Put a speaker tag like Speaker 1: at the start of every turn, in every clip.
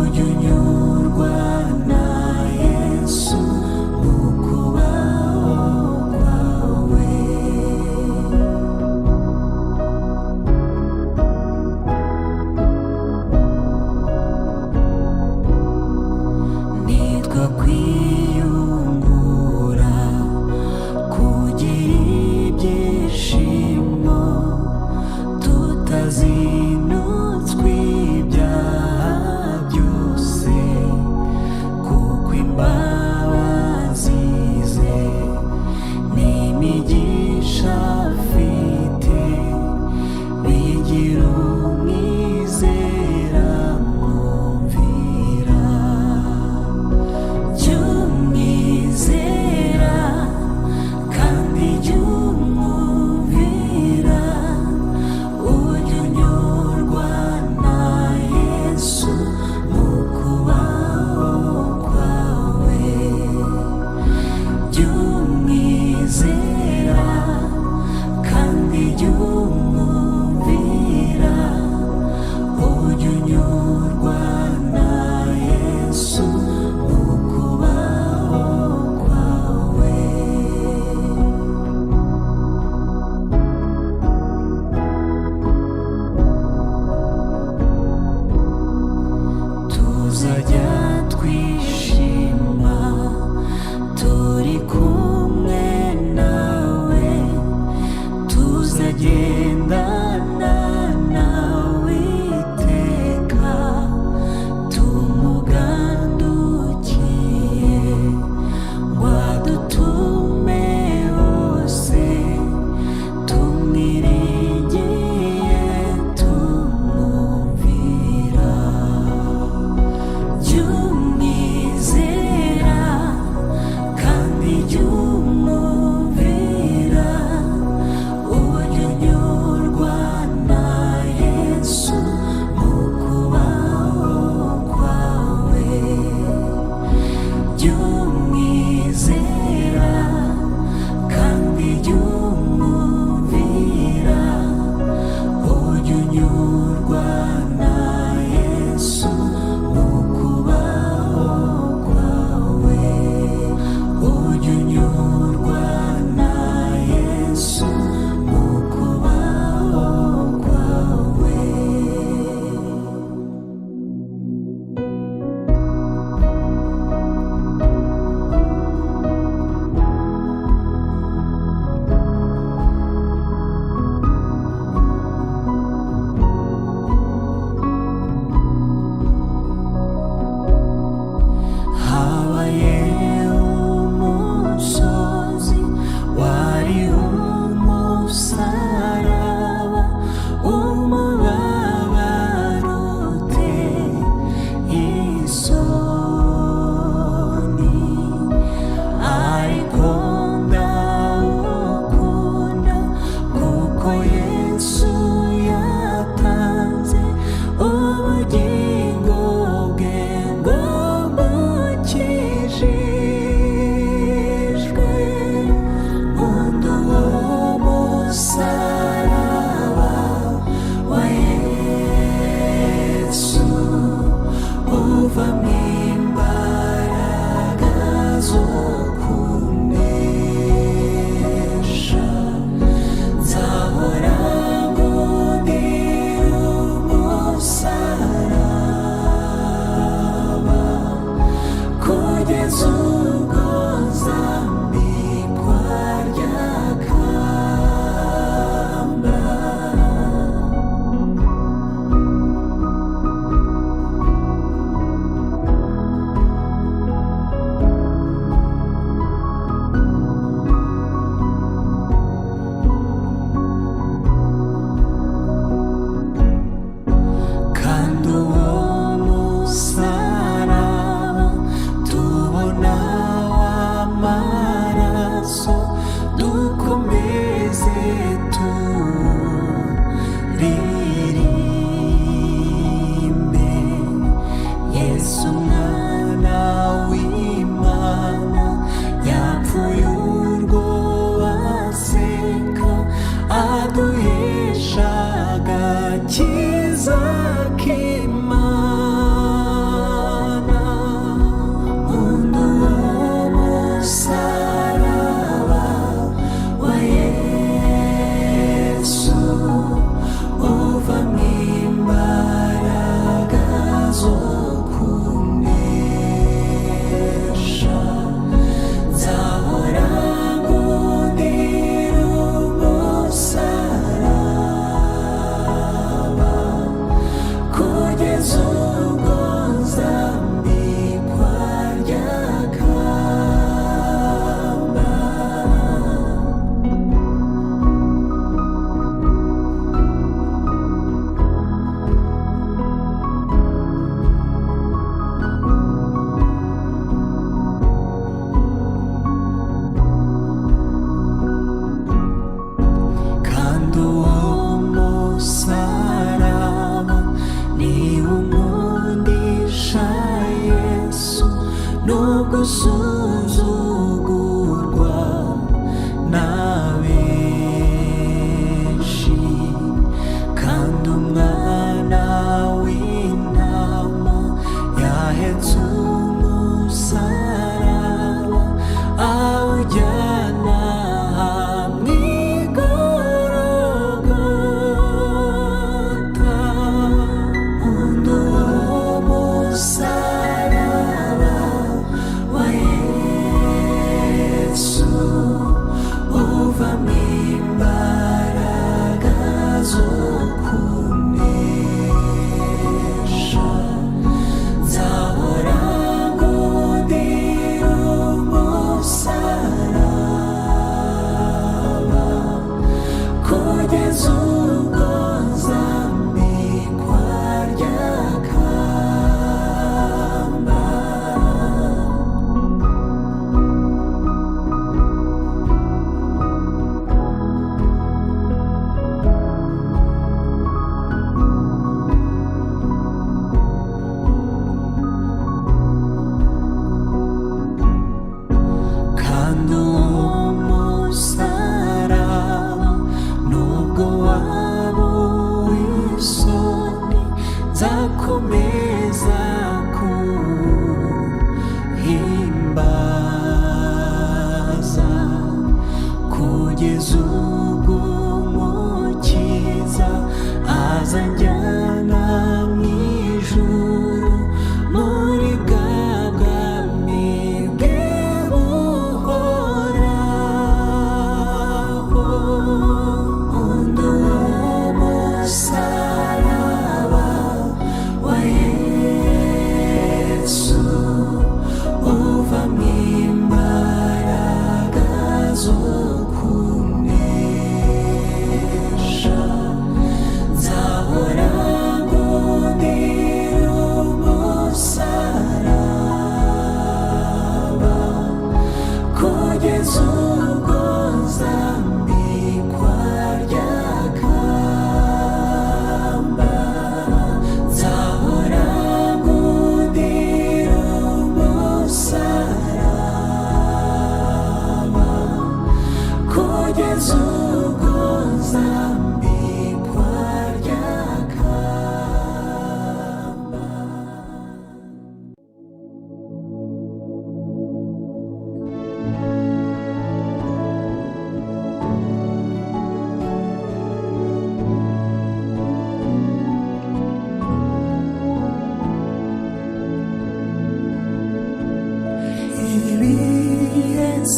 Speaker 1: Ujya unyurwa na Yesu mu kubaho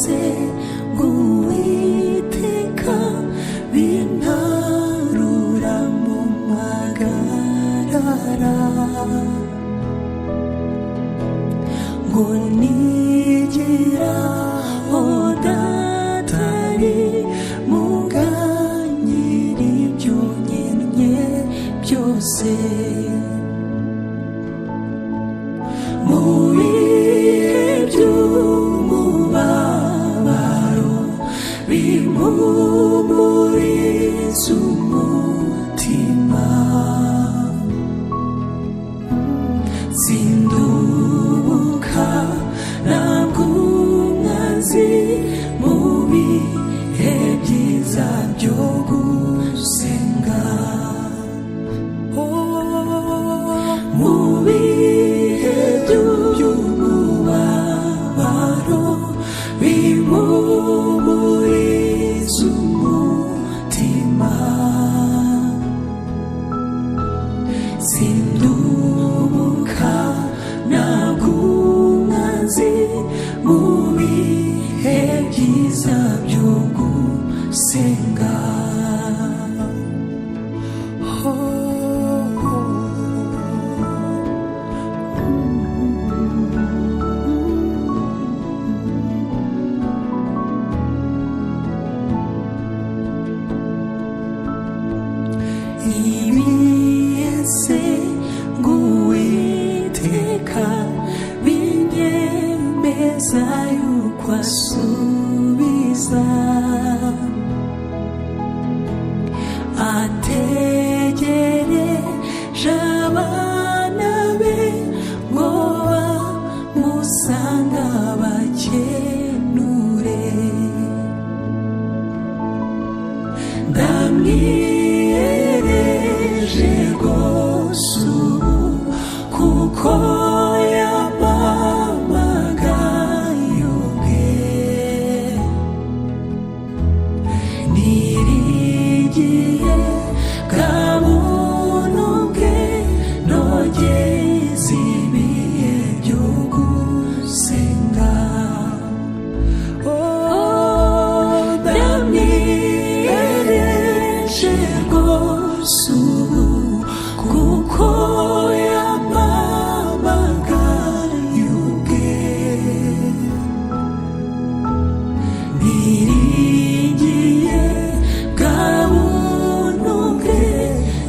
Speaker 1: se ng'Uwiteka bintarura mu magarara ngo nigeraho datari muganyira ibyo nkennye byose mu bihe by'umubabaro bimpumuriza umutima sindubuka ntabwo umwanzi mu bihe byiza byo gusenga mu bihe by'umubabaro bimpumuriza umutima sindubuka ntabwo umwanzi mu bihe byiza byo gusenga ibiyese ng'Uwiteka binyemeza yuko asubiza ategereje abana be ngo bamusanga bakenure ndamwiyereje rwose ubu kuko yampamagaye ubwe nirigiye bwa buntu bwe nogeze ibihe byo gusenga ndamwiyereje rwose ubu kuko yampamagaye ubwe niringiye bwa buntu bwe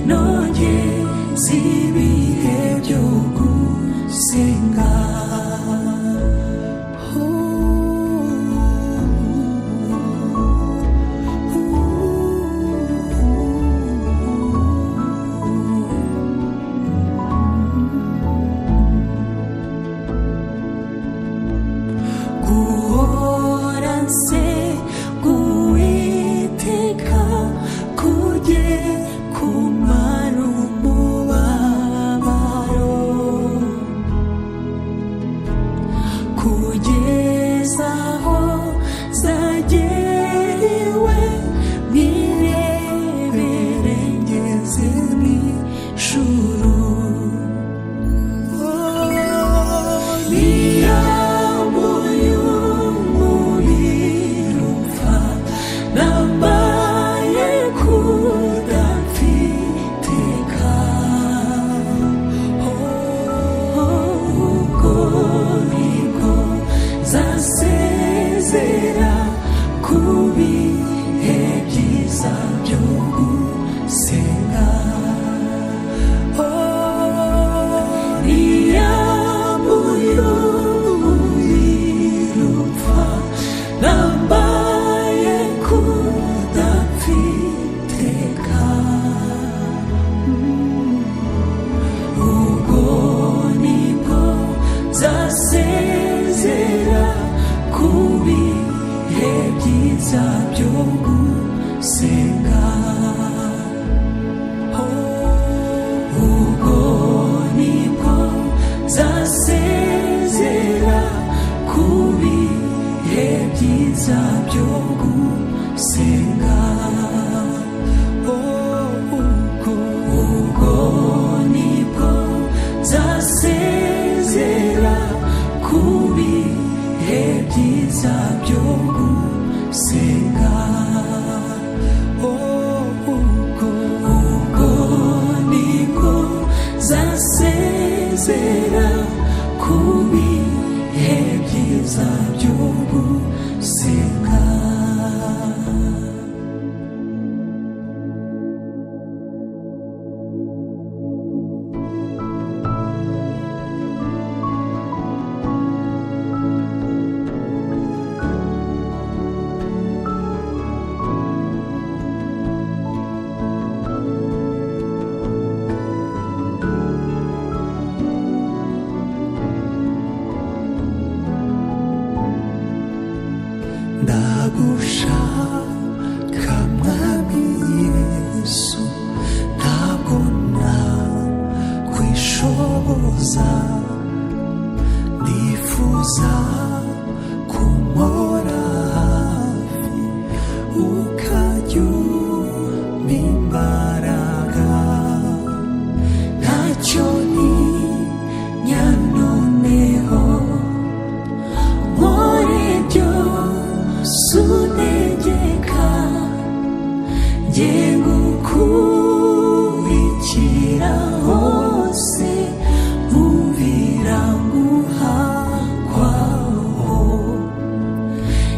Speaker 1: nogeze ibihe byo gusenga guhora nsenga Uwiteka kujye kumara umubabaro kugeza aho zageriwe mwirebere ngeze mw'ijuru niyambuye umubiri upfa nambaye kudapfiteka ubwo nibwo zasezera ku bihe byiza byo gusenga niyambuye umubiri upfa nambaye kudapfiteka ubwo nibwo zasezera ku bihe byiza byo gusenga ubwo nibwo zasezera ku bihe byiza byo gusenga ubwo nibwo zasezera ku bihe byiza byo ndagushaka mwami Yesu, ntabwo nakwishoboza, ndifuza kumpora hafi ukajya umpa imbaraga. Ntacyo ntinya noneho, nkore byose untegeka, njye ngukurikira hose, nkumvira nguhakwaho.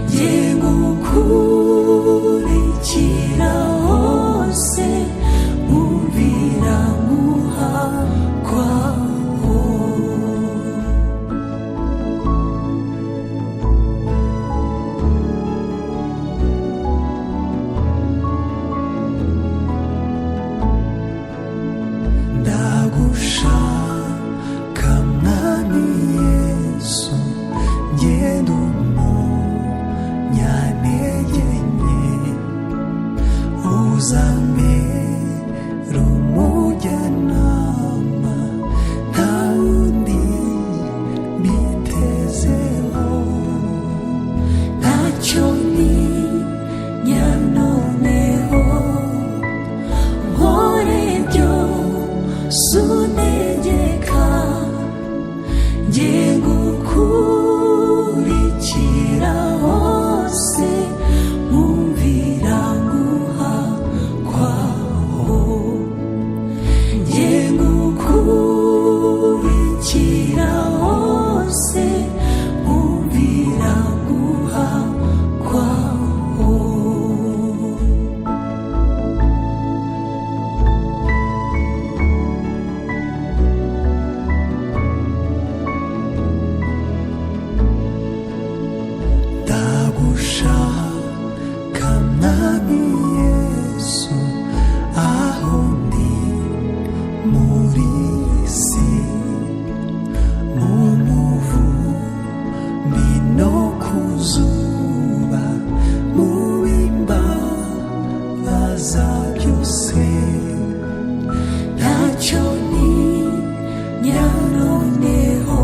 Speaker 1: Njye ngukurikira hose, nkumvira nguhakwaho. Ndagushaka mwami Yesu, njye ndi umunyantege nke, uzambere umujyanama, nta wundi mbitezeho. Ntacyo ntinya noneho, nkore byose untegeka, njye ngukurikira hose, nkumvira nguhakwaho. Njye ngukurikira hose, nkumvira nguhakwaho. Ndagushaka mwami Yesu, aho ndi muri isi, mu muvumbi no ku zuba, mu bimbabaza byose. Ntacyo ntinya noneho,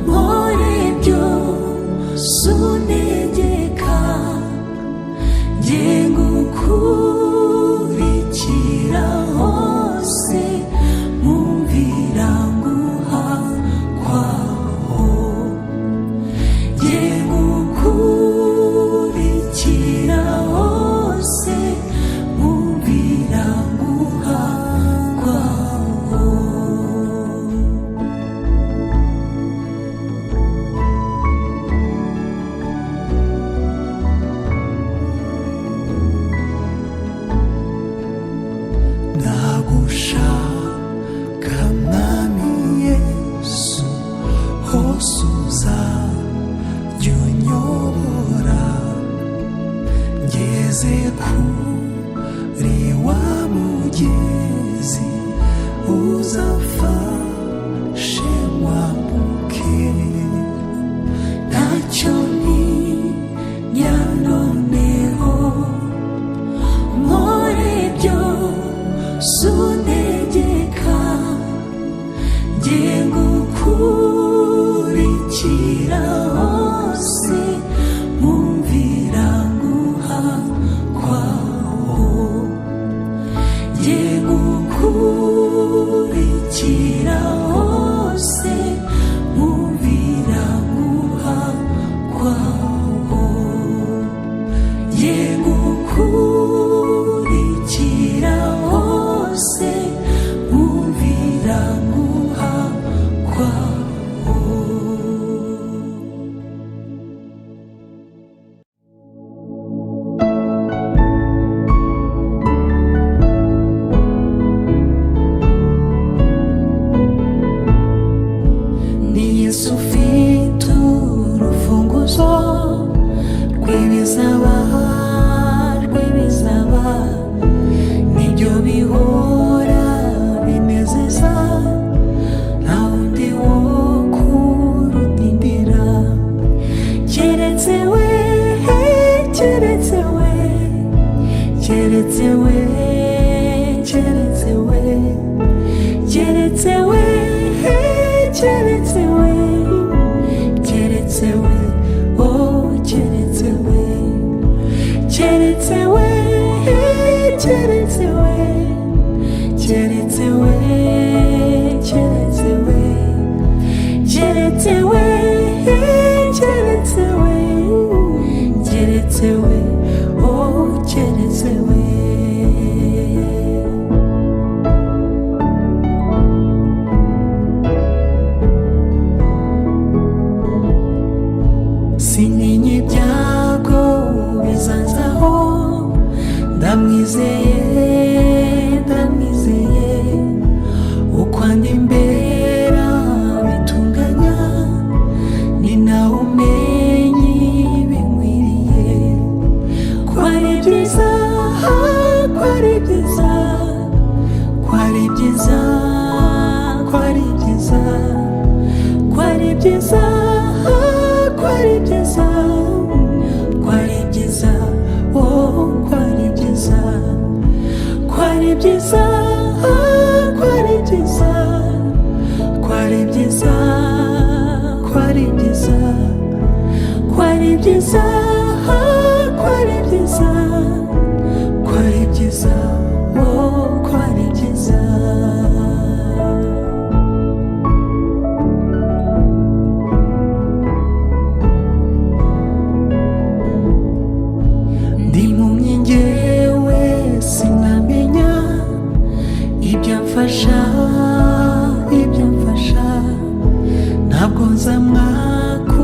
Speaker 1: nkore byose untegeka, njye ngukurikira hose, nkumvira nguhakwaho. Njye ngukurikira hose, nkumvira nguhakwaho. Ndagushaka mwami Yesu, hose uzajya unyobora, ngeze kuri wa mugezi, uzamfashe mwambuke. Ntacyo ntinya noneho, nkore byose untegeka, njye ngukurikira hose, nkumvira nguhakwaho. Njye ngukurikira hose, nkumvira nguhakwaho. Njye ngukurikira hose, nkumvira nguhakwaho. Ni Yesu ufite urufunguzo rw'ibizaba, nibyo bihora binezeza, nta wundi wo kurutindira keretse we. keretse we, keretse we, keretse we, keretse we, keretse we, oh keretse we, keretse we, keretse we, keretse we, keretse we, keretse we, keretse we, keretse we, oh keretse we. Sintinya ibyago bizanzaho, ndamwizeye, ndamwizeye, uko andi imbera bitunganya, ni nawe umenya ibinkwiriye, ko ari byiza, ko ari byiza, ko ari byiza, ko ari byiza, ko ari byiza, ko ari byiza, ko ari byiza, oh ko ari byiza, ko ari byiza, ko ari byiza, ko ari byiza, ko ari byiza, ko ari byiza, ko ari byiza, ko ari byiza, oh ko ari byiza. Ndi impumyi njyewe sinamenya ibyo amfasha, ibyo amfasha, ntabwo nzamwaka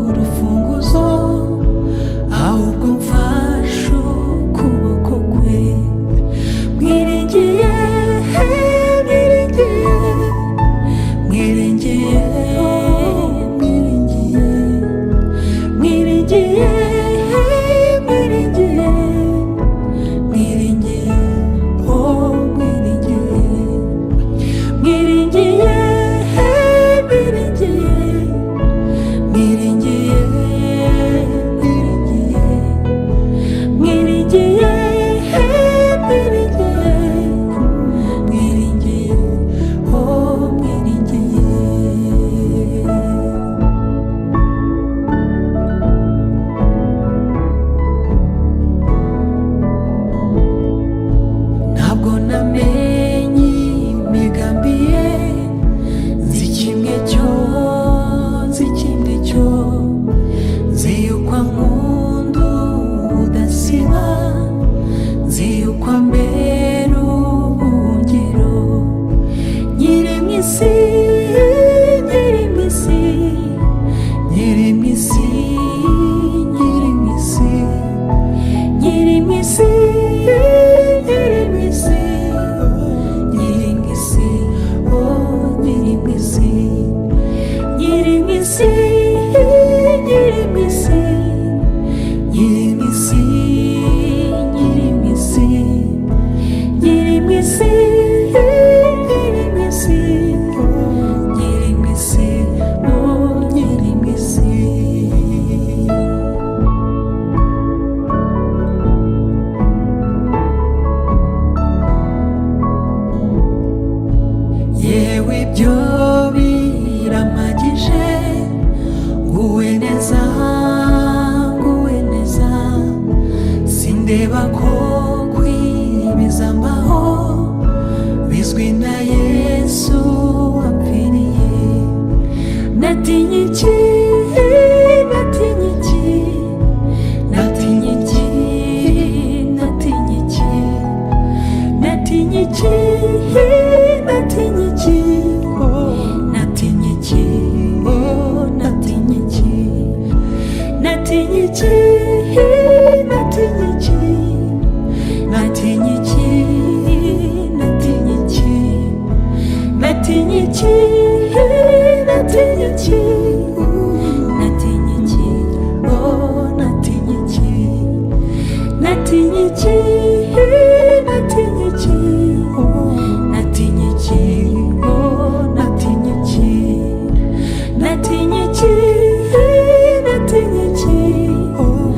Speaker 1: urufunguzo, ahubwo mfashe ukuboko kwe, mwiringiye, mwiringiye, mwiringiye, mwiringiye, mwiringiye, mwiringiye, mwiringiye, oh mwiringiye, mwiringiye, mwiringiye, mwiringiye, mwiringiye, mwiringiye, mwiringiye, mwiringiye, oh mwiringiye. Ntabwo namenye imigambi ye, nzi kimwe cyo, nzi ikindi cyo, nzi yuko ankunda udasiba, nzi yuko ambera ubuhungiro, nkiri mu isi, nkiri mu isi, nkiri mu isi, nkiri mu isi, nkiri mu isi, nkiri mu isi, nkiri mu isi, oh nkiri mu isi, nkiri mu isi, nkiri mu isi, nkiri mu isi, nkiri mu isi, nkiri mu isi, nkiri mu isi, nkiri mu isi, oh nkiri mu isi. Yewe ibyo biramagije, nguwe neza, nguwe neza, sindeba ko kwibiza mbaho, bizwi na Yesu wapfiriye. Natinye iki, natinye iki, natinye iki, natinye iki, natinye iki, natinye iki, oh natinye iki, oh natinye iki, natinye iki, natinye iki, natinye iki, natinye iki, natinye iki, natinye iki, natinye iki, oh natinye iki, natinye iki, natinye iki, oh natinye iki, oh natinye iki, natinye iki, natinye iki, oh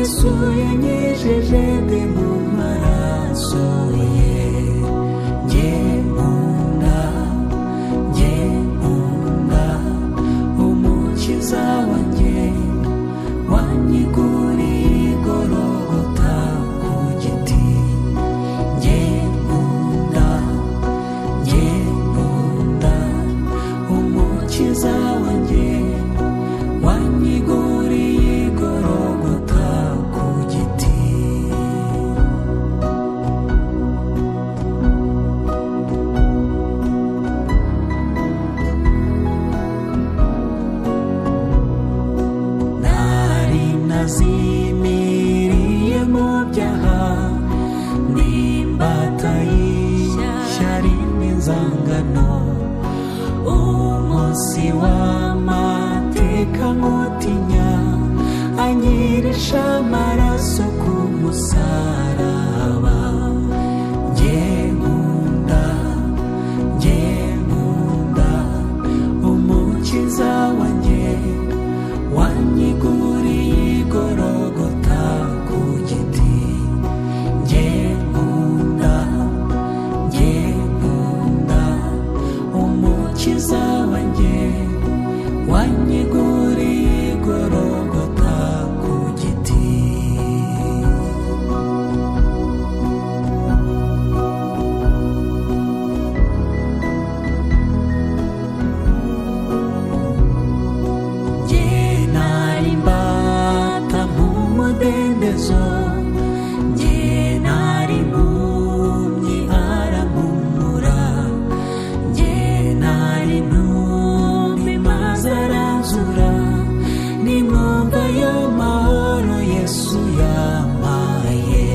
Speaker 1: Yesu yanyejeje ndi mu maraso ye. Njye nkunda umukiza wanjye wanyiguriye igorogota ku giti. Njye nkunda umukiza wanjye wanyiguriye igorogota ku giti. Nari nazimiriye mu byaha n'imbata y'ishyari n'inzangano. Umunsi w'amateka nkutinya anyirisha amaraso ku musaraba. Njye nkunda umukiza wanjye wanyiguriye igorogota ku giti. Njye nkunda umukiza wanjye wanyiguriye igorogota ku giti. Njye nari imbata mu mudendezo, njye nari impumyi arampumura. Njye nari intumbi maze aranzura. Nimwumva ayo mahoro Yesu yampaye.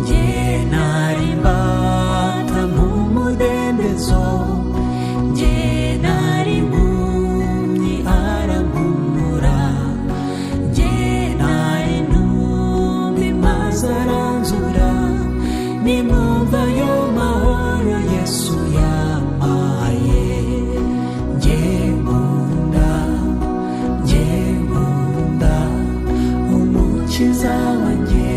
Speaker 1: Njye nari imbata mu mudendezo, njye nari impumyi arampumura. Njye nari intumbi maze aranzura. Nimwumva ayo mahoro Yesu yampaye. Njye nkunda umukiza wanjye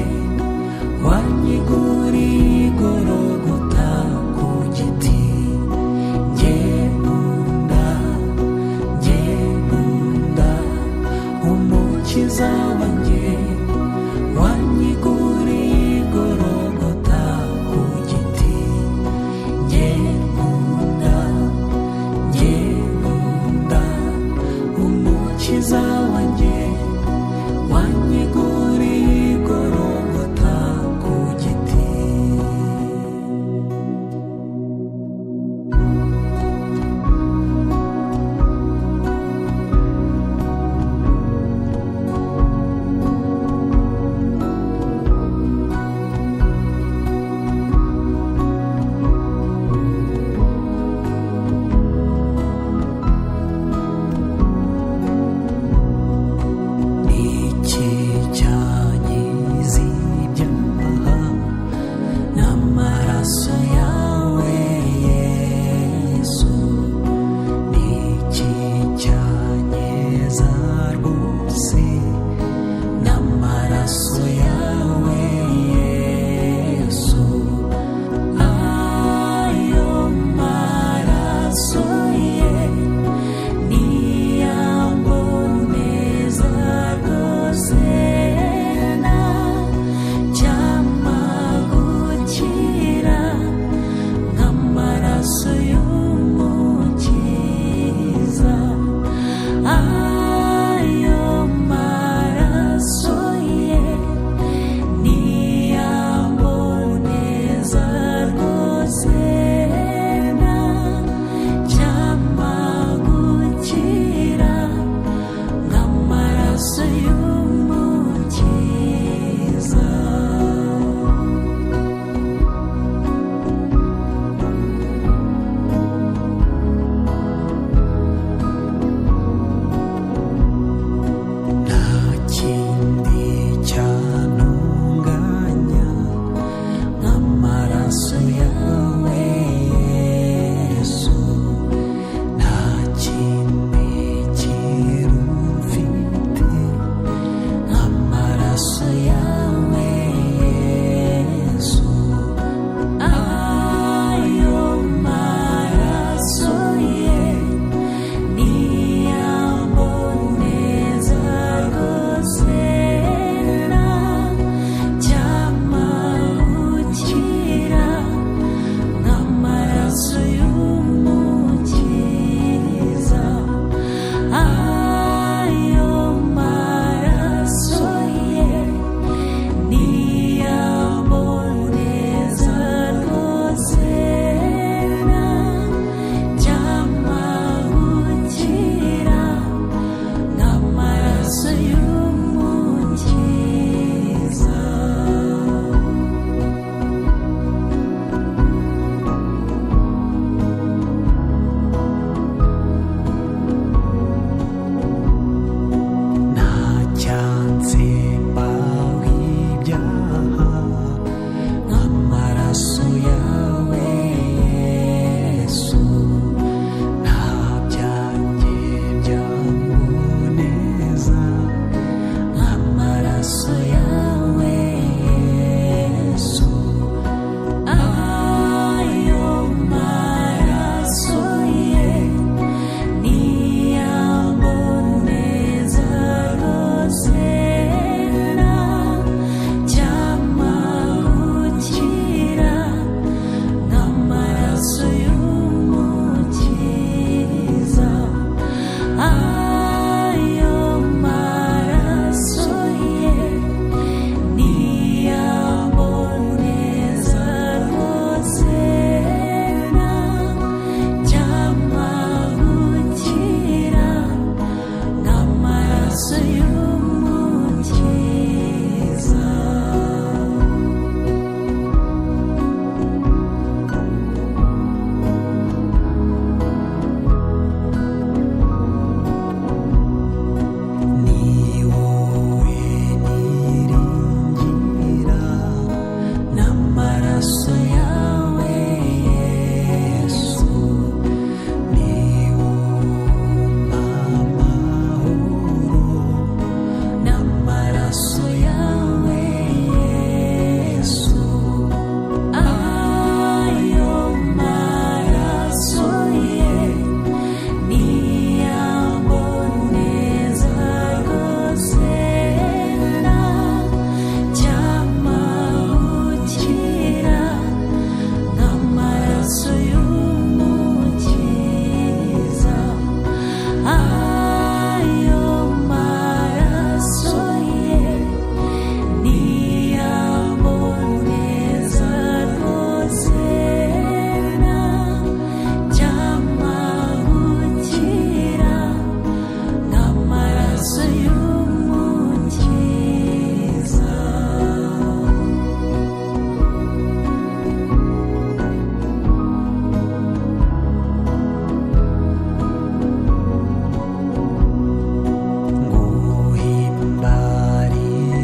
Speaker 1: wanyiguriye igorogota ku giti. Njye nkunda umukiza wanjye wanyiguriye igorogota ku giti. Njye nkunda umukiza wanjye wanyiguriye igorogota ku giti.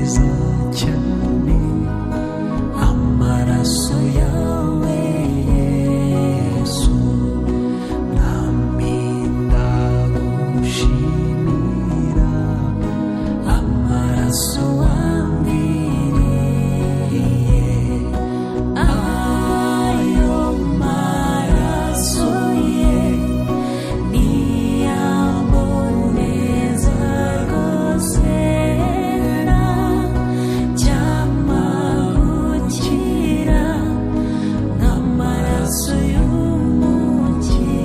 Speaker 1: neza cyane amaraso yawe Yesu mwami ndagushimira amaraso wamviriye ayo maraso ye niyamboneza rwose ntacyamagukira nk'amaraso y'umukiza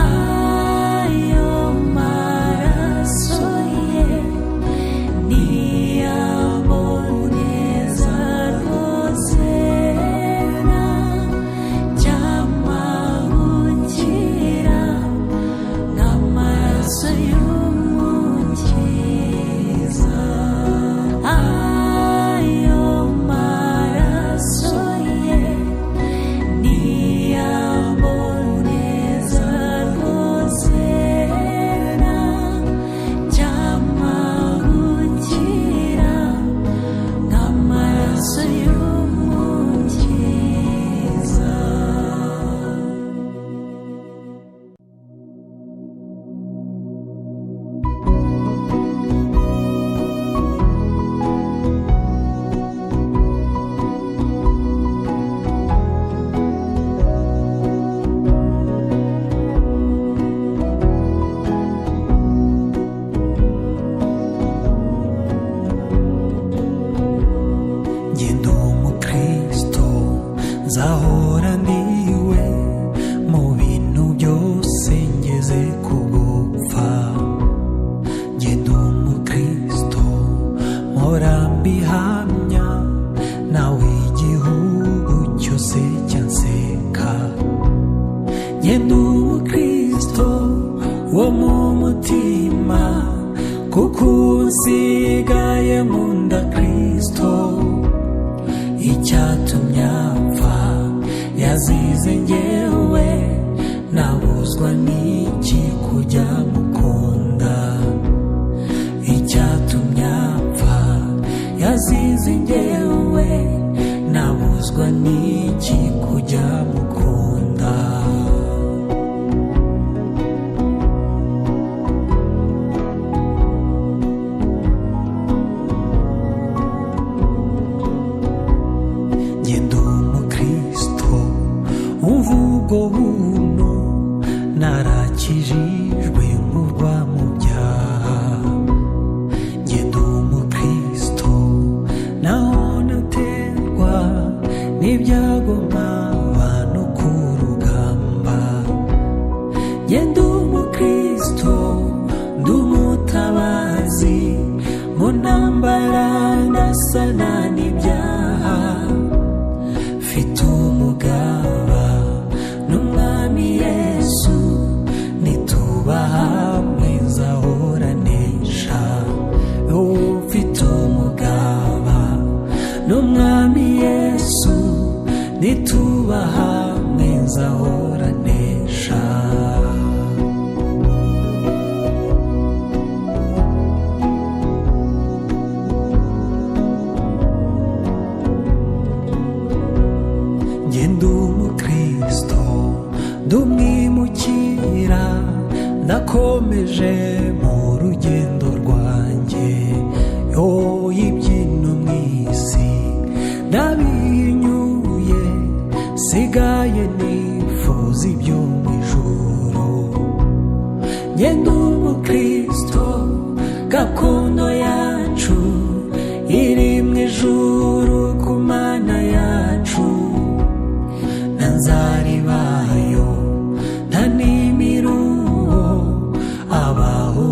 Speaker 1: ayo maraso ye niyamboneza rwose ntacyamagukira nk'amaraso y'umukiza ayo maraso ye niyamboneza rwose ntacyamagukira nk'amaraso y'umukiza. Njye ndi umukristo nzahora ndiwe mu bintu byose ngeze ku gupfa. Njye ndi umukristo mpora mbihamya nawe igihugu cyose cyanseka. Njye ndi umukristo wo mu mutima kuko unsigaye nkunda Kristo. Icyatumye apfa yazize njyewe nabuzwa n'iki kujya mukunda. Icyatumye apfa yazize njyewe nabuzwa n'iki kujya mukunda. Njye ndi umukristo umva ubwo buntu narakijijwe nkurwa mu byaha. Njye ndi umukristo naho naterwa n'ibyago mpaba no ku rugamba. Njye ndi umukristo ndi umutabazi mu ntambara ndasana n'ibyaha. Mfite umugaba n'umwami Yesu nituba hamwe nzahora nesha. Mfite umugaba n'umwami Yesu nituba hamwe nzahora nesha. Njye ndi umukristo ndi umwimukira ndakomeje mu rugendo rwanjye. Ibyino mu isi ndabihinyuye sigaye nifuza ibyo mu ijuru. Njye ndi umukristo gakondo yacu iri mu ijuru ku Mana yacu. Nzaribayo nta n'imiruho abaho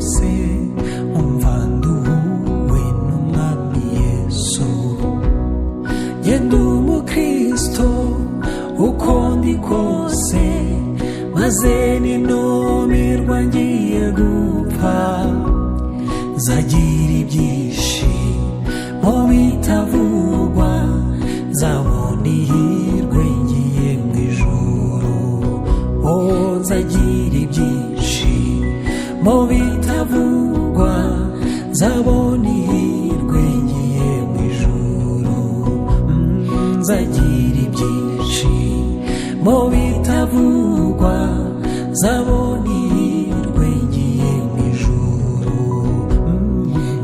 Speaker 1: kose umva nduhuwe n'umwami Yesu. Njye ndi umukristo uko ndi kose, maze ninumirwa ngiye gupfa, nzagira ibyishimo bitavugwa, nzabona ihirwe ngiye mu ijuru. Oh, nzagira ibyishimo bitavugwa, nzabona ihirwe ngiye mu ijuru. Nzagira ibyishimo bitavugwa, nzabona ihirwe ngiye mu ijuru.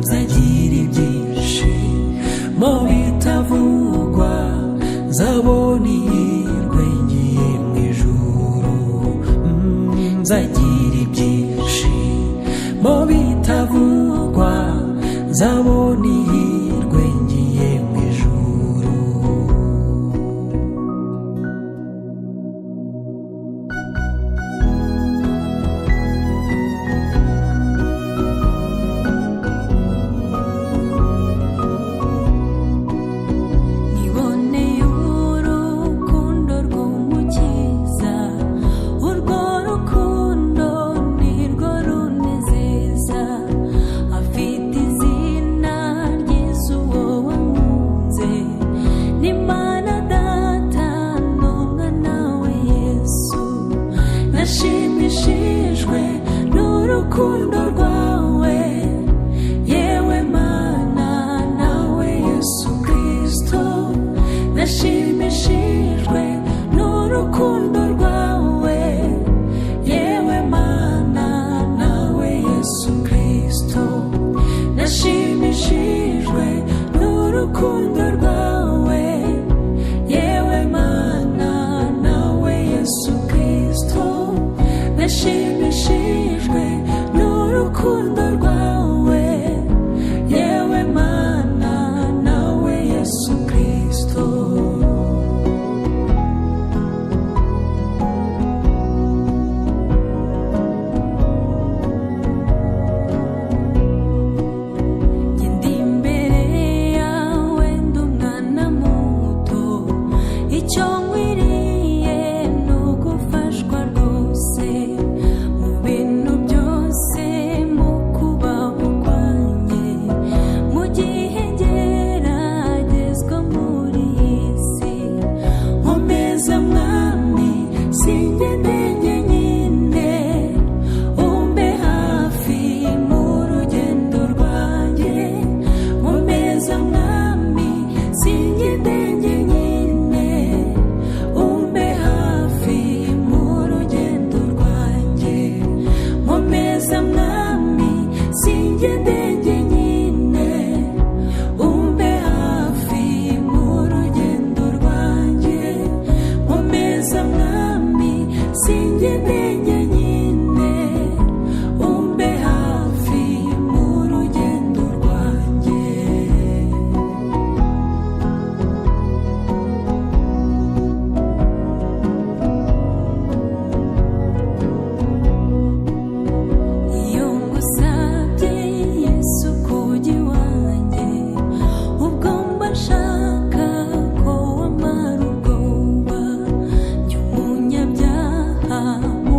Speaker 1: Nzagira ibyishimo bitavugwa, nzabona ihirwe ngiye mu ijuru. Nzagira ibyishimo bitavugwa, nzabona ihirwe ngiye mu ijuru. Niboneye urukundo rw'Umukiza, urwo rukundo nirwo runezeza. Afite izina ryiza uwo wankunze, n'Imana Data n'Umwana we Yesu. Nashimishijwe n'urukundo rwawe, yewe Mana nawe Yesu Kristo. Nashimishijwe n'urukundo rwawe, yewe Mana nawe Yesu Kristo. Nashimishijwe n'urukundo rwawe, yewe Mana nawe Yesu Kristo. Nashimishijwe n'urukundo rwawe, yewe Mana nawe Yesu Kristo. Ndi imbere yawe ndi umwana muto, icyo nkwiriye ni ugufashwa rwose mu bintu byose, mu kubaho kwanjye, mu gihe ngeragezwa muri iyi si. Nkomeza Mwami singende njyenyine, umbe hafi mu rugendo rwanjye. Nkomeza Mwami singende njyenyine, umbe hafi mu rugendo rwanjye. Nkomeza Mwami singende njyenyine, umbe hafi mu rugendo rwanjye. Nkomeza Mwami singende njyenyine, umbe hafi mu rugendo rwanjye. Iyo ngusabye Yesu kujya iwanjye, ubwo mba nshaka ko wamara ubwoba. Jya umunyabyaha mu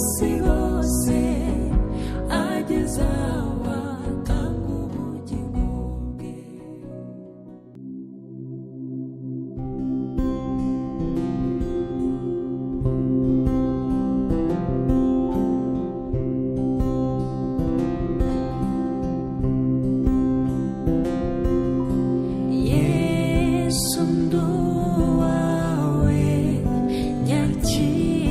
Speaker 1: isi hose ageza aho atanga ubugingo bwe. Yesu nduwawe nyakirani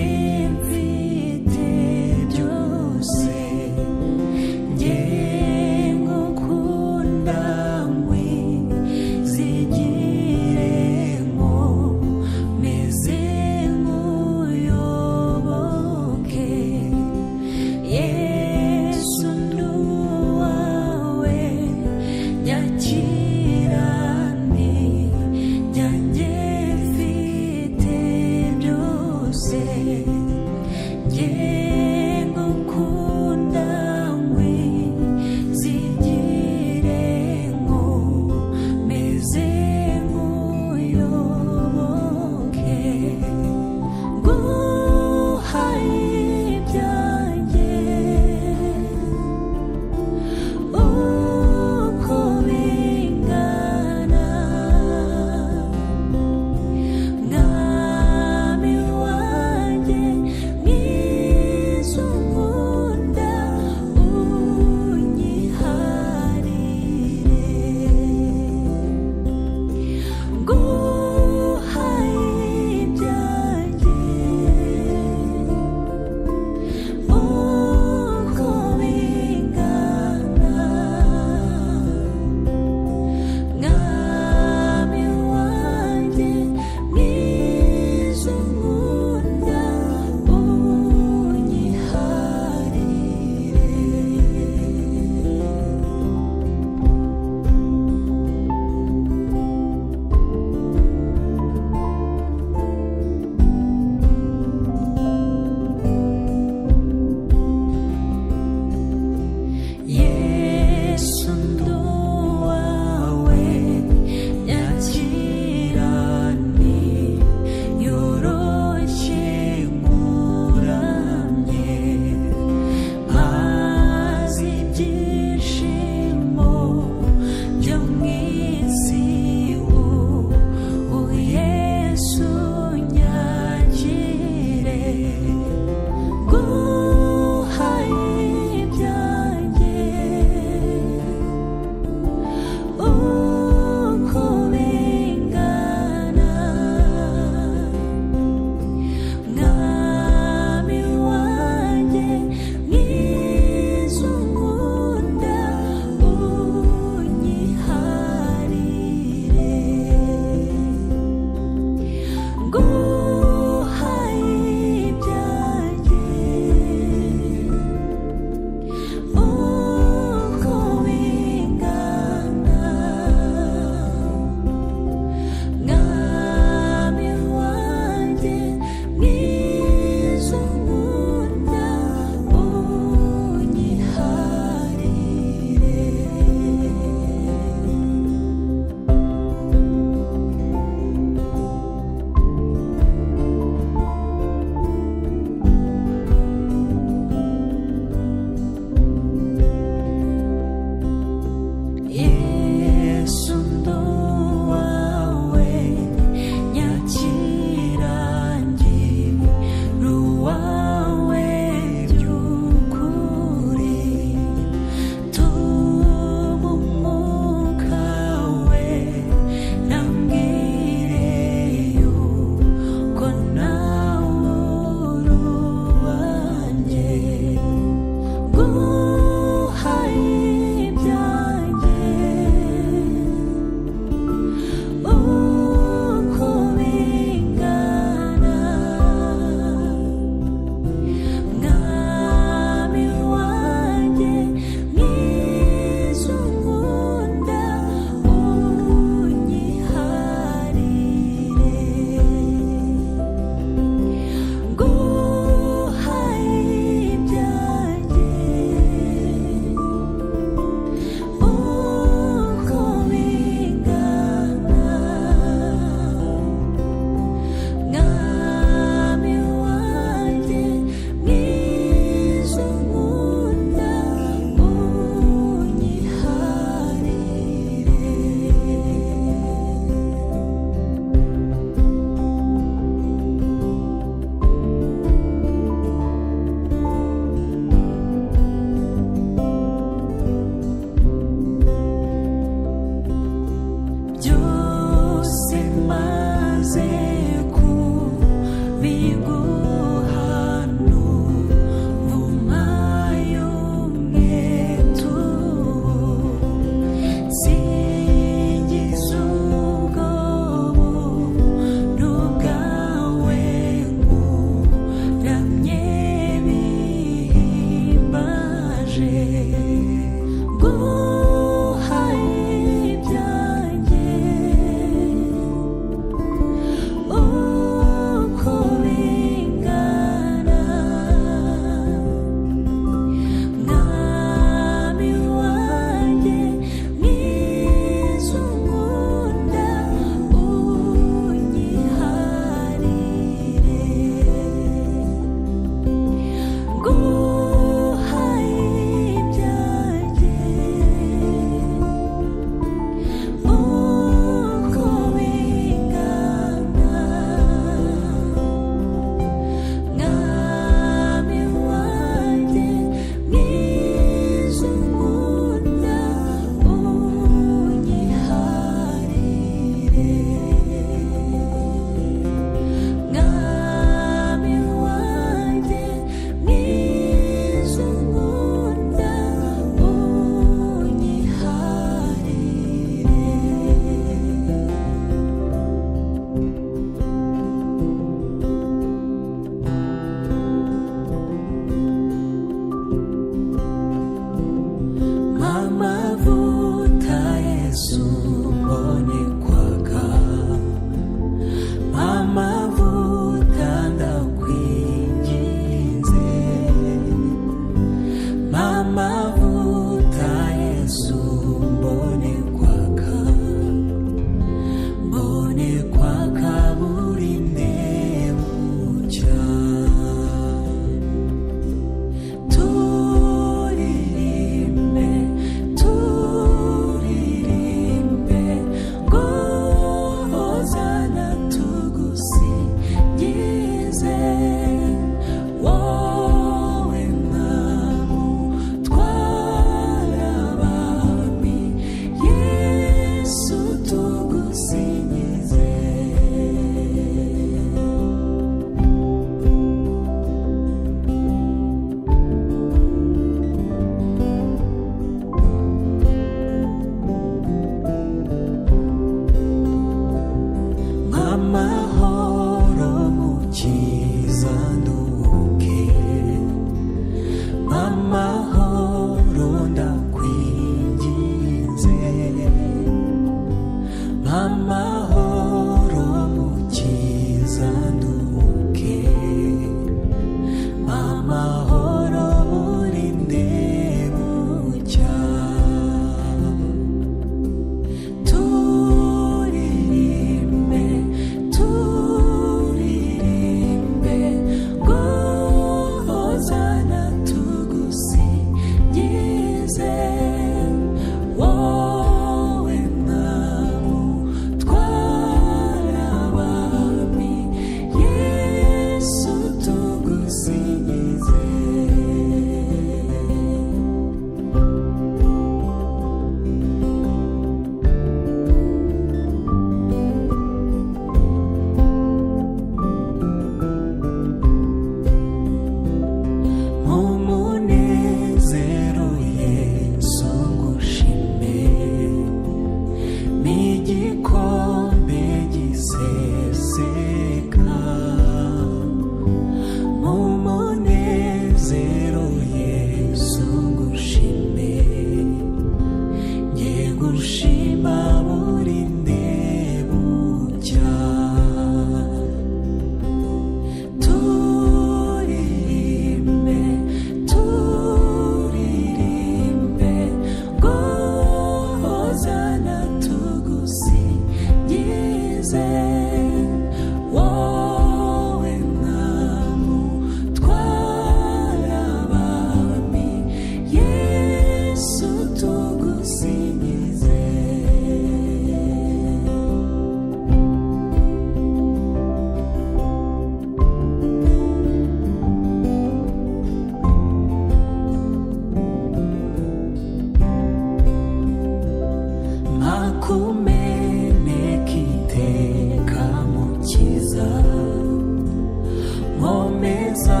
Speaker 1: neza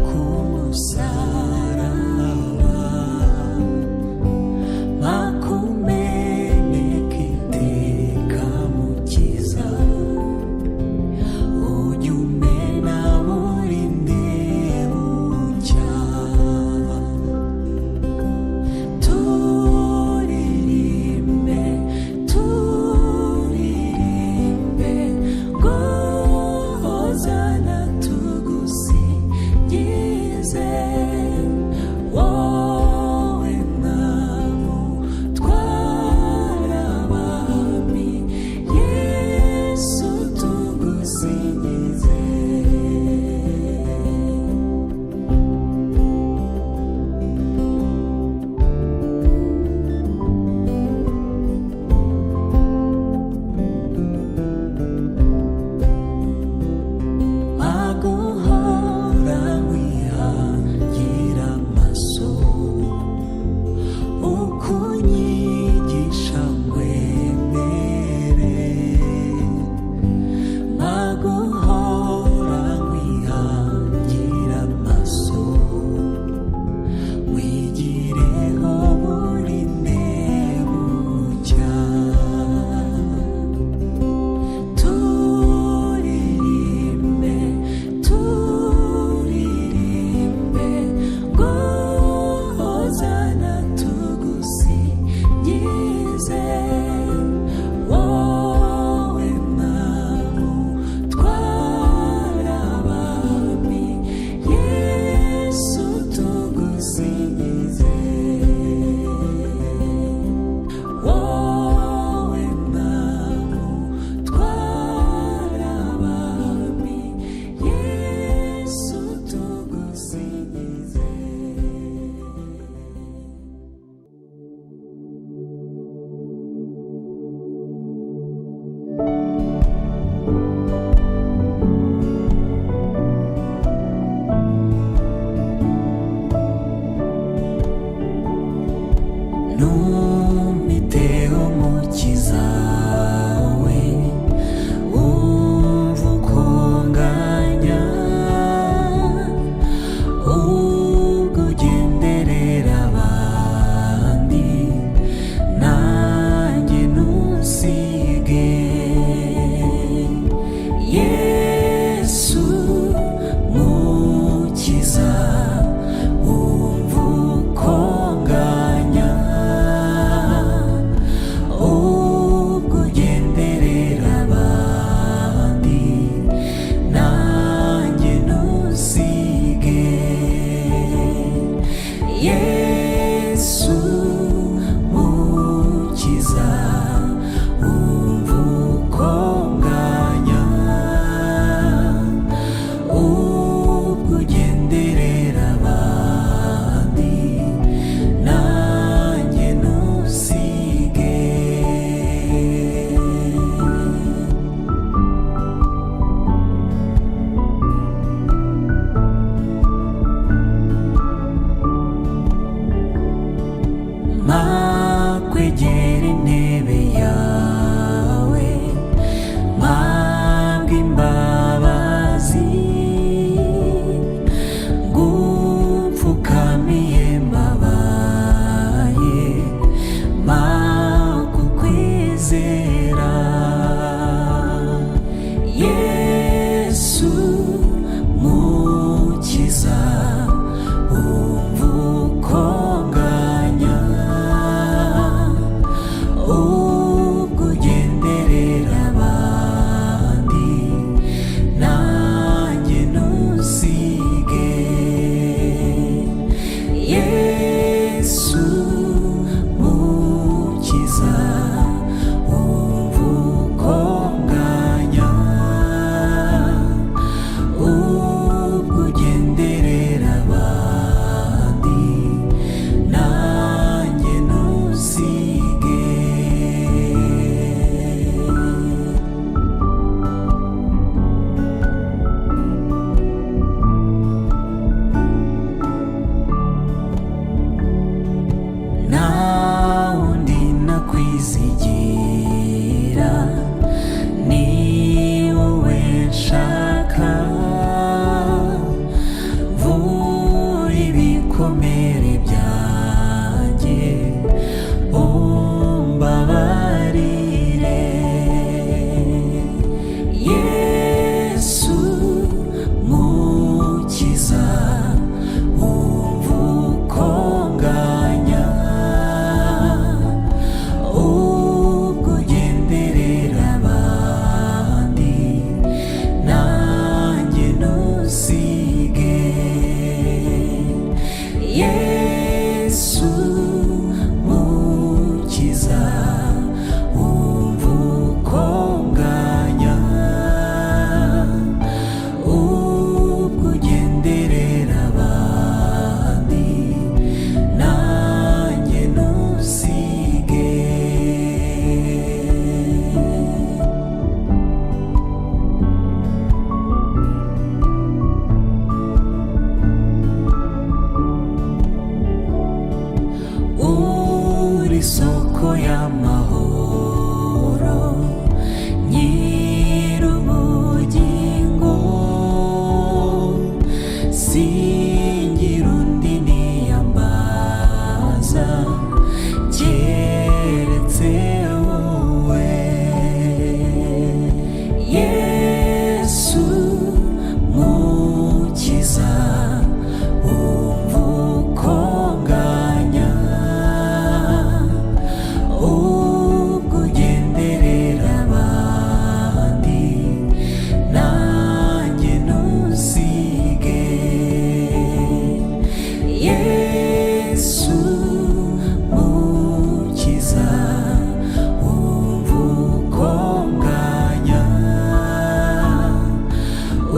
Speaker 1: ku musaraba, makumeneka iteka mukiza, ujya umena buri ndebucya. Turirimbe, turirimbe, ngo hozana tugusingize.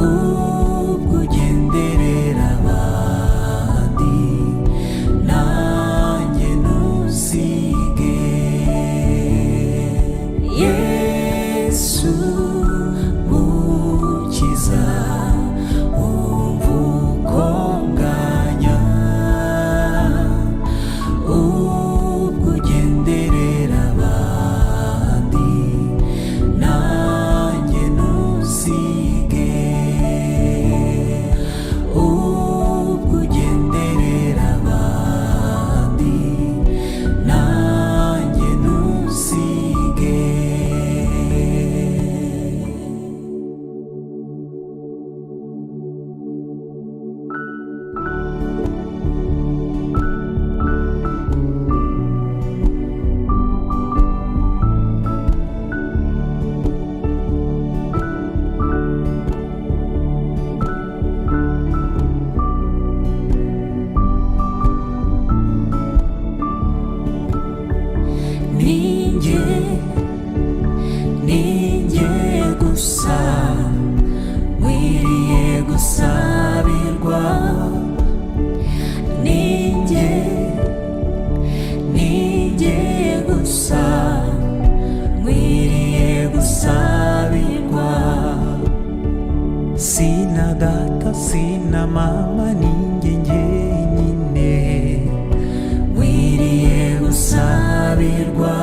Speaker 1: ubwo ugenderera abandi nanjye ntuzige. Yesu mukiza umva uko nganya, ubwo ugenderera abandi nanjye ntuzige. Ubwo ugenderera abandi nanjye ntuzige. Ninjye gusa nkwiriye gusabirwa. Ninjye gusa nkwiriye gusabirwa. Sina data sina mama, ninjye njyenyine nkwiriye gusabirwa.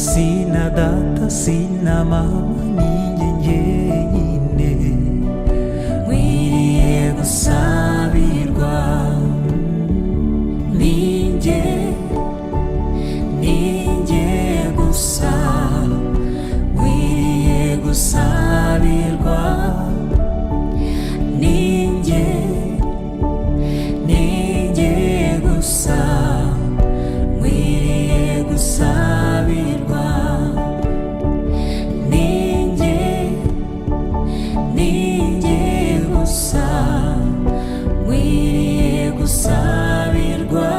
Speaker 1: Sina data sina mama, ninjye njyenyine nkwiriye gusabirwa. Ninjye gusa nkwiriye gusabirwa. Ninjye gusa nkwiriye gusabirwa. Ninjye gusa nkwiriye gusabirwa.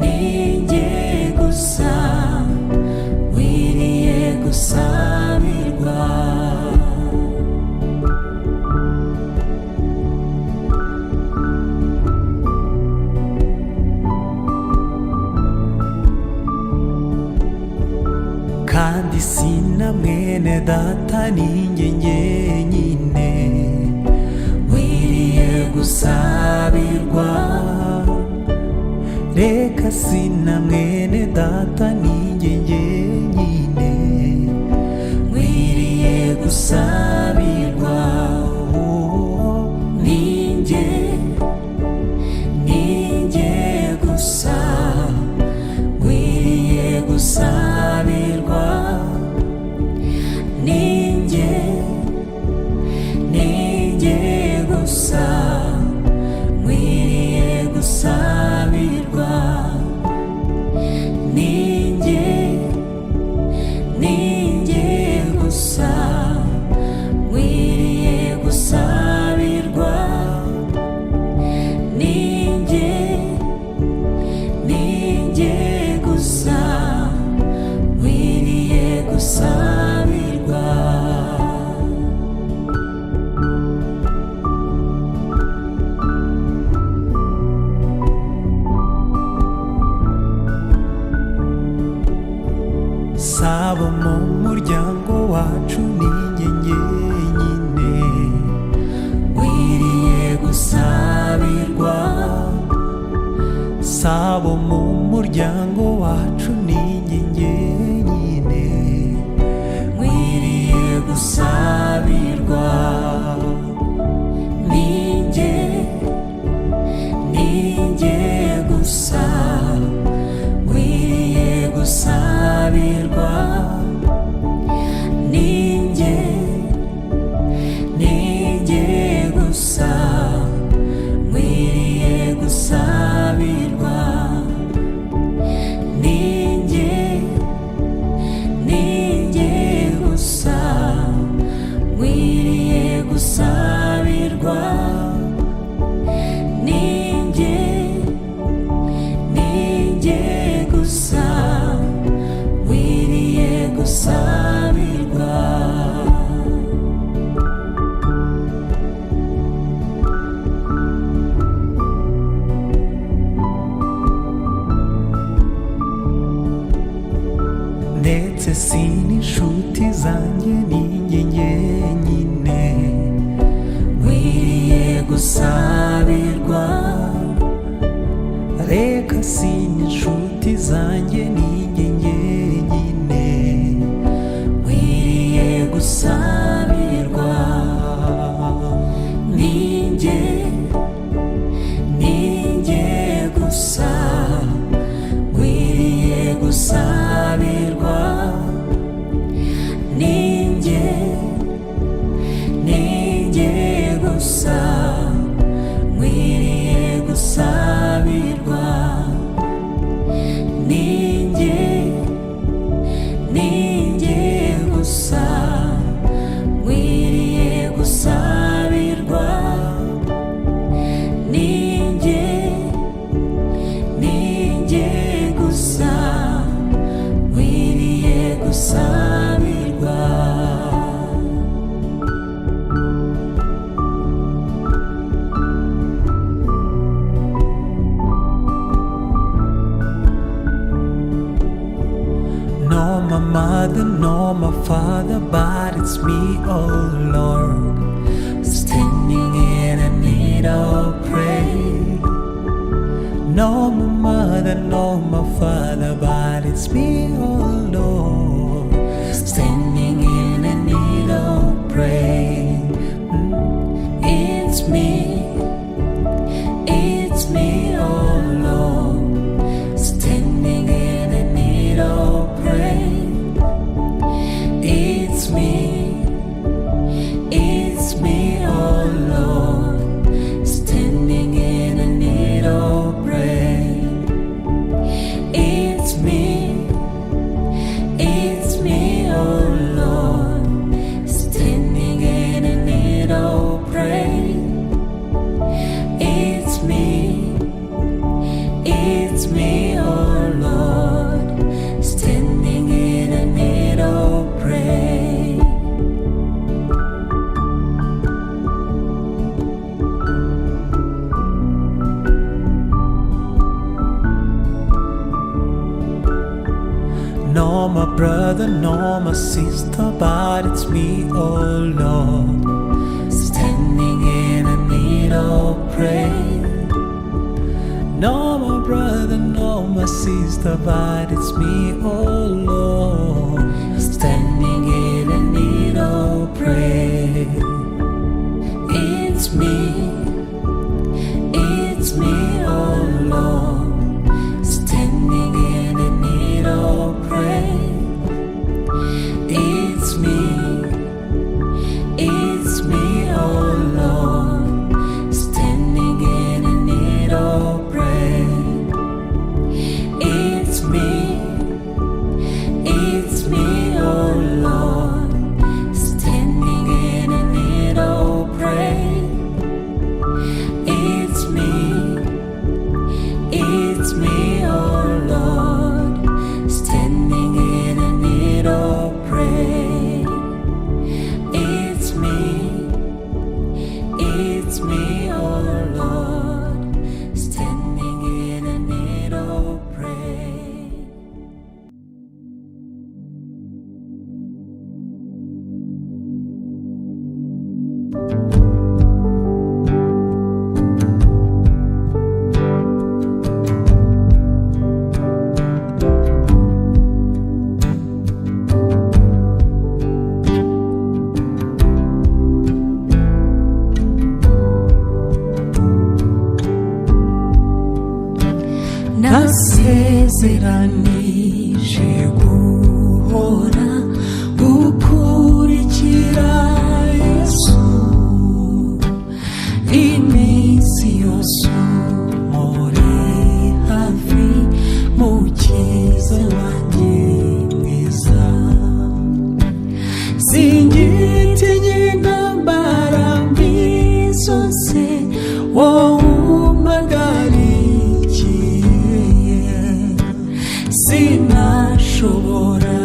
Speaker 1: Ninjye gusa nkwiriye gusabirwa. Kandi sina mwene data, ninjye njyenyine nkwiriye gusabirwa. Reka sina mwene data, ninjye njyenyine nkwiriye gusabirwa. Ninjye gusa nkwiriye gusabirwa. Ninjye gusa nkwiriye gusabirwa. Ninjye gusa nkwiriye gusabirwa. Ninjye gusa nkwiriye gusabirwa. Sabo mu muryango wacu ninjye njyenyine nkwiriye gusabirwa. Sabo mu muryango wacu ninjye njyenyine nkwiriye gusabirwa. Ninjye gusa nkwiriye gusabirwa. Ninjye gusa nkwiriye gusabirwa. Ninjye gusabirwa. Ndetse si n'inshuti zanjye ninjye njyenyine nkwiriye gusabirwa. Reka si n'inshuti zanjye ninjye njyenyine nkwiriye gusabirwa. Ninjye gusa nkwiriye gusabirwa. Ninjye gusa nkwiriye gusabirwa. Ninjye gusa nkwiriye gusabirwa. Ninjye gusa nkwiriye gusabirwa. No my mother, no my father, but it's me, oh Lord, standing in a need of prayer. No my mother, no my father, but it's me, oh Lord, standing in a need of prayer. It's me, oh Lord, standing in a need of prayer. It's me, oh Lord, standing in a need of prayer. It's me, oh Lord, standing in a need of prayer. It's me, oh Lord, standing in a need of prayer. No my brother, no my sister, but it's me, oh Lord, standing in a need of prayer. No my brother, no my sister, but it's me, oh Lord, standing in a need of prayer. It's me, oh Lord, standing in a need of prayer. It's me, oh Lord, standing in a need of prayer. It's me, oh Lord, standing in a need of prayer. It's me, oh Lord, standing in a need of prayer. It's me, oh Lord, standing in a need of prayer. Nasezeranije guhora gukurikira Yesu iminsi yose muri hafi mukiza wanjye mwiza. Singitinye intambara mbi zose wowe umpagarikiye. Sinashobora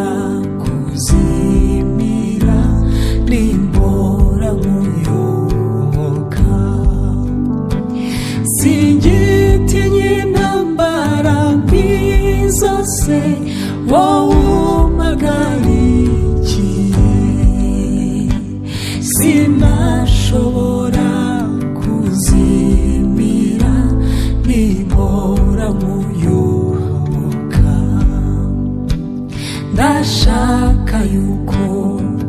Speaker 1: byose wowe umagarikiye, sinashobora kuzimira nimpora nkuyoboka. Ndashaka yuko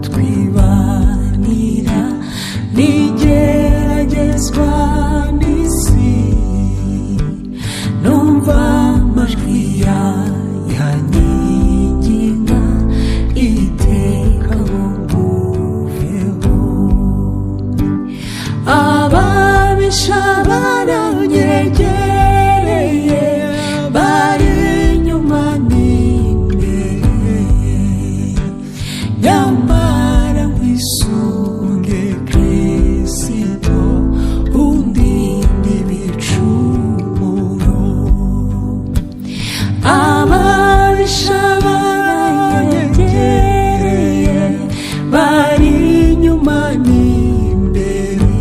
Speaker 1: twibanira n'igeragezwa n'isi, numva amajwi yanyinginga iteka ngo mvuveho. Ababisha baranyegereye bari inyuma n'imbere, nyamara nkwisunge Kristo undinde ibicumuro. Ababisha baranyegereye bari inyuma n'imbere,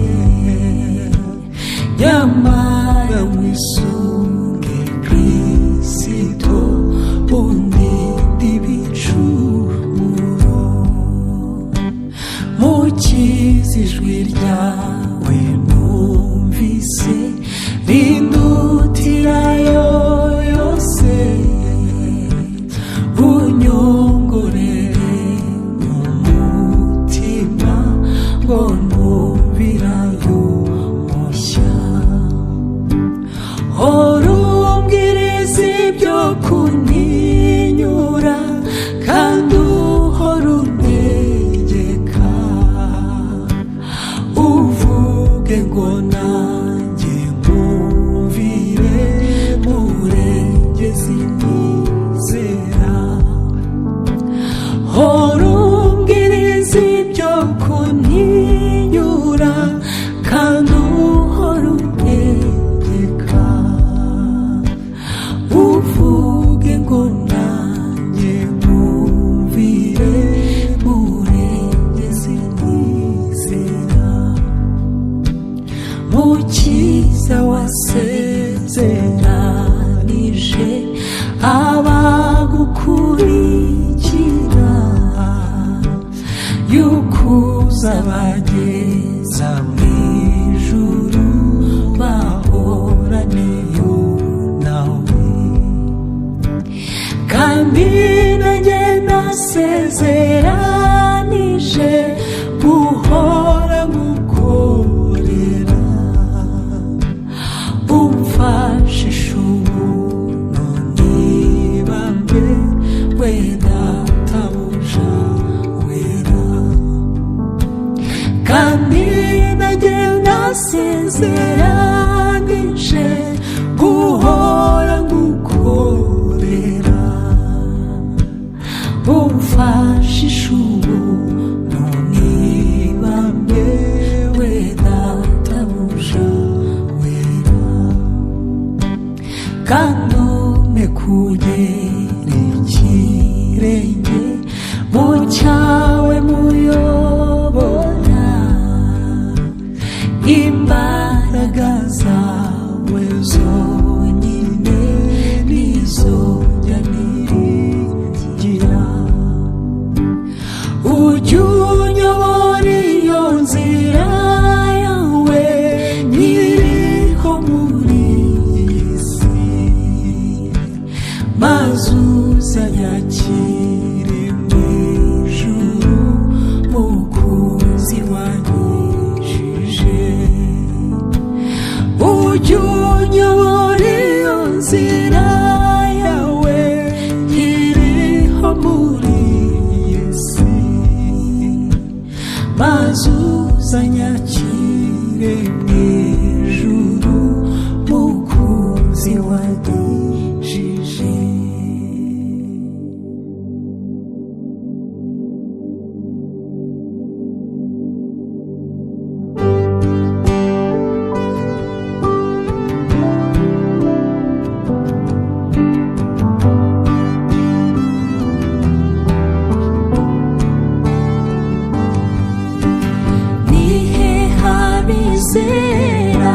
Speaker 1: nyamara nkwisunge Kristo undinde ibicumuro. Mukiza ijwi ryawe numvise rindutirayo yose, unyongorere mu mutima ngo numvirayo mushya. Hora umbwiriza ibyo kuntinyura kandi uhora untegeka, uvuge ngo nanjye nkumvire murengezi nizera. Hora umbwiriza ibyo kuntinyura kandi uhora untegeka, uvuge ngo nanjye nkumvire murengezi nizera. Mukiza wasezeranije abagukurikira yuko uzabageza mu ijuru bahoraneyo nawe. Kandi nanjye nasezeranije guhora ngukorera, umfashishe ubuntu nibambe we databuja wera. Kandi nanjye nasezeranije guhora ngukorera, umfashishe ubuntu nibambe we databuja wera. Kandi umpe kugera ikirenge mu cyawe muyobora, imbaraga zawe zonyine nizo njya niringira. Ujye unyobora iyo nzira yawe nkiriho muri iyi si, maze uzanyakire mu ijuru mukunzi wanyijije. Ujye unyobora iyo nzira yawe nkiriho muri iyi si, maze uzanyakire mu ijuru mukunzi wanyijije. Ni he habizera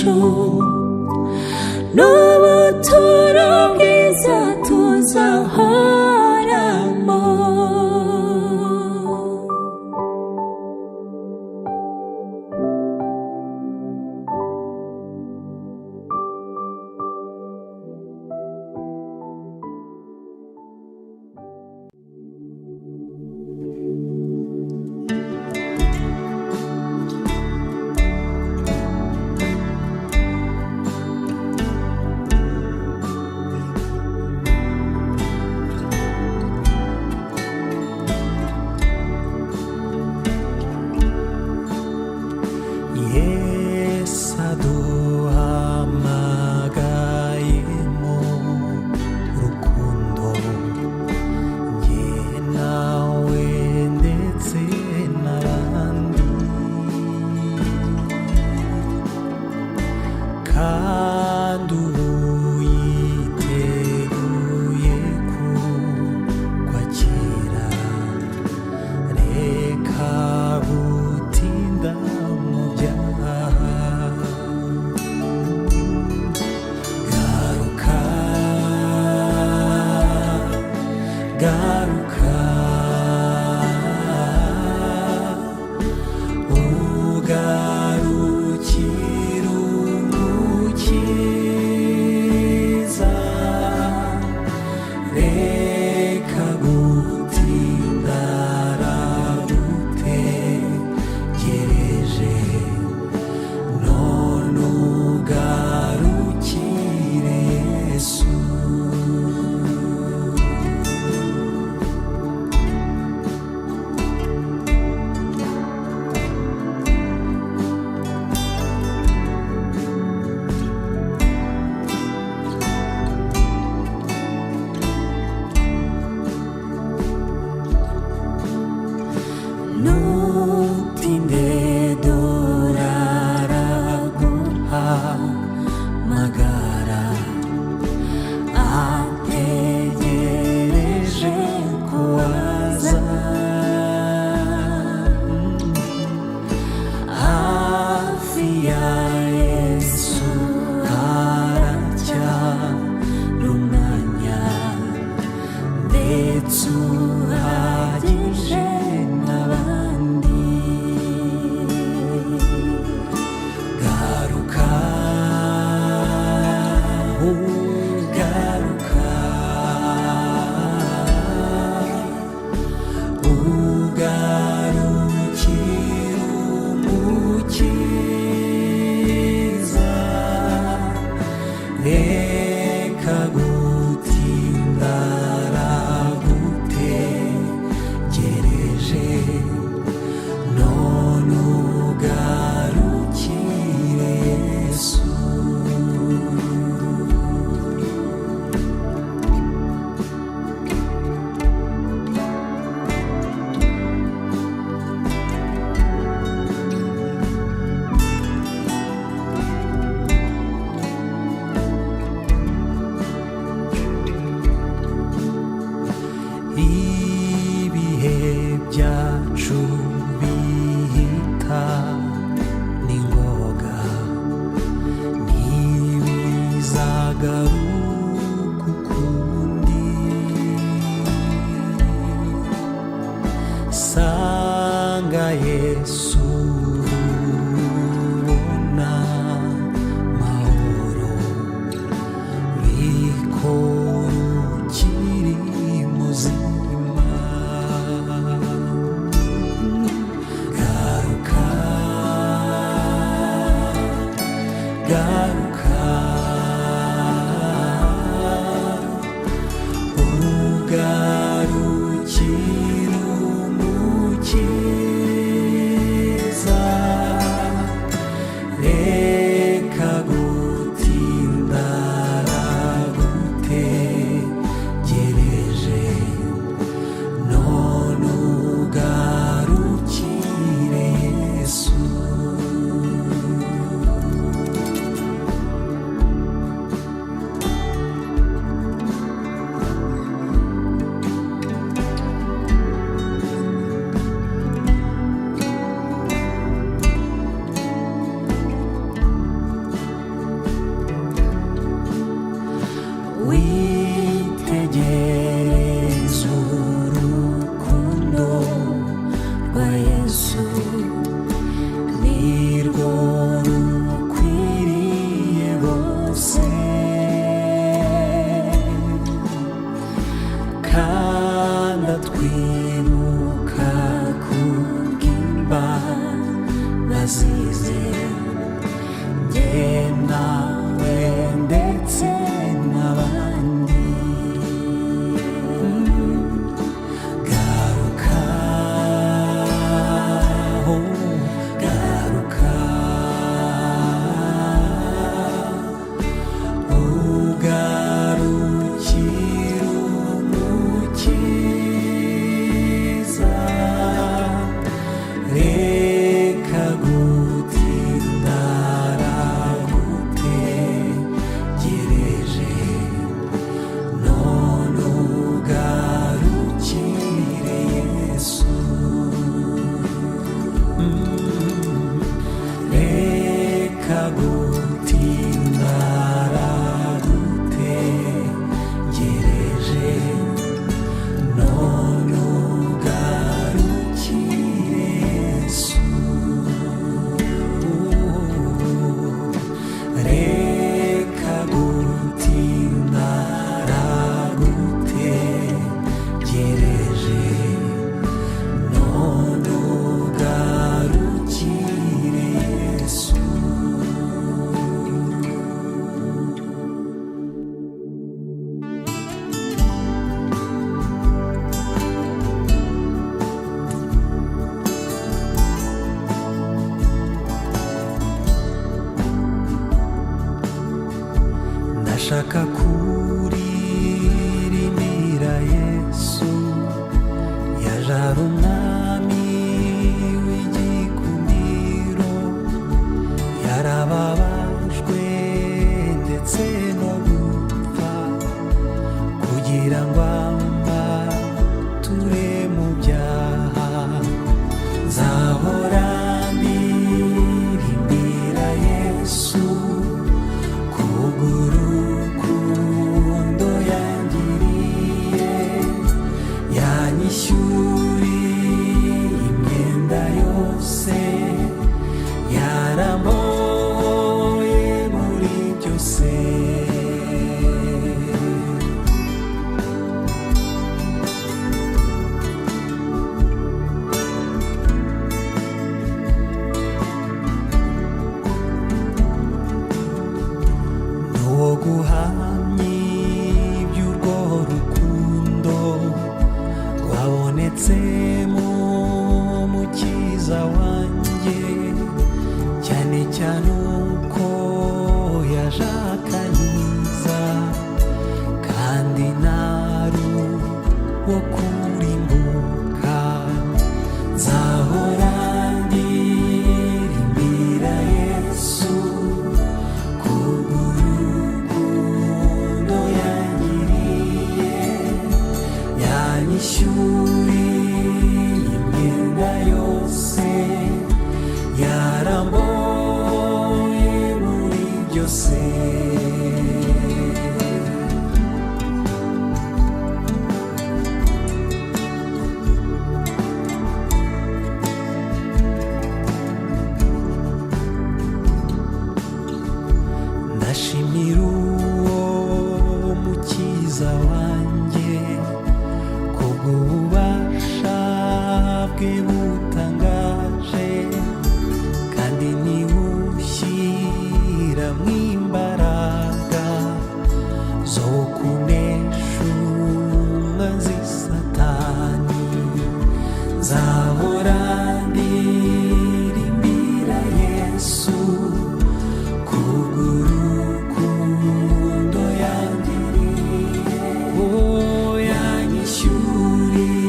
Speaker 1: bwacu n'ubuturo bwiza tuzahoramo. twibuka kubw'imbabazi ze, njye nawe ndetse n'abandi. Garuka, oh, garuka, ugarukire Umukiza, reka gutinda aragutegereje, none ugarukire Yesu. Reka gutinda aragutegereje, none ugarukire Yesu. Reka gutinda aragutegereje, none ugarukire Yesu. Ndashaka kuririmbira Yesu, yaje ari umwami w'igikundiro, yarababajwe ndetse no gupfa, kugira ngo ambature mu byaha. Nzahora ndirimbira Yesu, kubw'urukundo yangiriye, yanyishyuriye imyenda yose, yaramboye muri byose. Nuwo guhamya iby'urwo rukundo rwabonetse mu Mukiza wanjye, cyane cyane uko yaje akankiza, kandi ntari uwo kurimbuka. Nzahora ndirimbira Yesu, kubw'urukundo yangiriye, yanyishyuriye imyenda yose, yaramboye muri byose. Ndashimira uwo Mukiza wanjye, kubw'ububasha bwe butangaje, kandi niwe ushyiramo imbaraga zo kunesha umwanzi Satani. Nzahora ndirimbira Yesu, kubw'urukundo yangiriye, oh, yanyishyuriye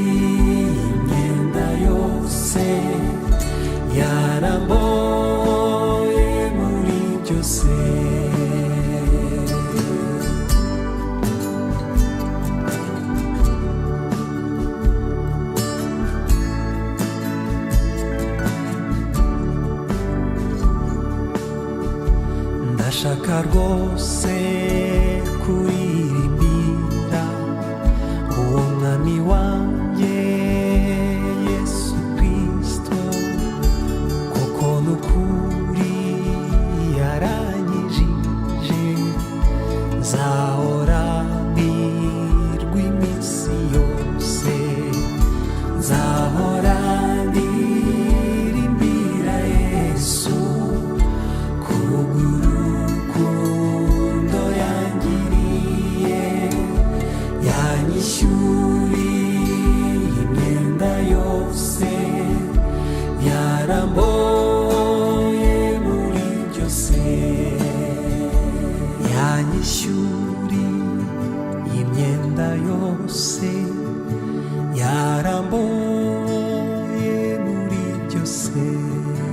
Speaker 1: imyenda yose, yaramboye muri byose. Ndashaka rwose kuririmbira uwo mwami wanjye Yesu Kristo, kuko n'ukuri yaranyijije. Nzahora mpirwa iminsi yose, live.